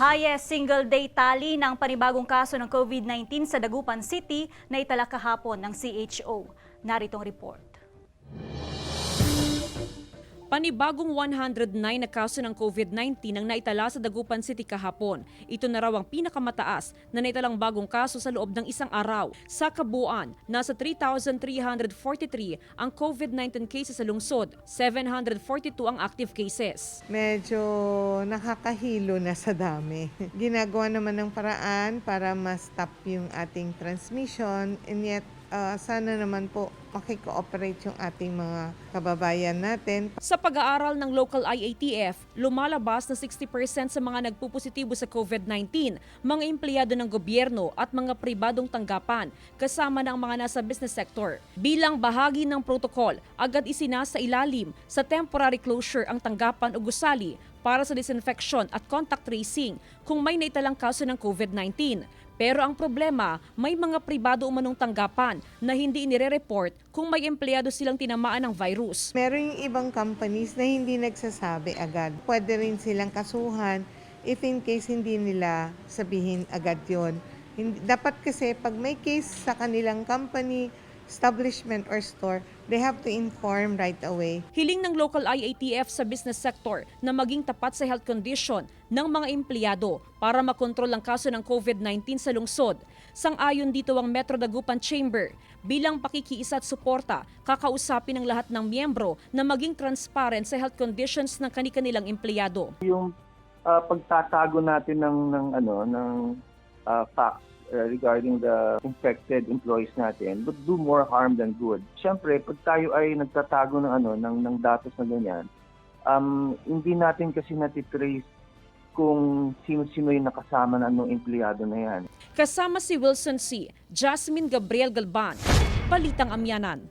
Highest single-day tally ng panibagong kaso ng COVID-19 sa Dagupan City na itala kahapon ng CHO. Naritong report. Panibagong 109 na kaso ng COVID-19 ang naitala sa Dagupan City kahapon. Ito na raw ang pinakamataas na naitalang bagong kaso sa loob ng isang araw. Sa kabuuan, nasa 3,343 ang COVID-19 cases sa lungsod, 742 ang active cases. Medyo nakakahilo na sa dami. Ginagawa naman ng paraan para ma-stop yung ating transmission, and yet sana naman po makikooperate yung ating mga kababayan natin. Sa pag-aaral ng local IATF, lumalabas na 60% sa mga nagpupositibo sa COVID-19, mga empleyado ng gobyerno at mga pribadong tanggapan, kasama ng mga nasa business sector. Bilang bahagi ng protocol, agad isinasa ilalim sa temporary closure ang tanggapan o gusali para sa disinfection at contact tracing kung may naitalang kaso ng COVID-19. Pero ang problema, may mga pribado umanong tanggapan na hindi inire-report kung may empleyado silang tinamaan ng virus. Meron yung ibang companies na hindi nagsasabi agad. Pwede rin silang kasuhan if in case hindi nila sabihin agad yon. Dapat kasi pag may case sa kanilang company, establishment or store, they have to inform right away. Hiling ng local IATF sa business sector na maging tapat sa health condition ng mga empleyado para makontrol ang kaso ng COVID-19 sa lungsod. Sang-ayon dito ang Metro Dagupan Chamber. Bilang pakikiisa at suporta, kakausapin ng lahat ng miyembro na maging transparent sa health conditions ng kani-kanilang empleyado. Yung pagtatago natin ng facts regarding the infected employees natin would do more harm than good. Siyempre, pag tayo ay nagtatago ng datos na ganyan, hindi natin kasi natitrace kung sino-sino yung nakasama na anong empleyado na yan. Kasama si Wilson C., Jasmine Gabriel Galban, Balitang Amyanan.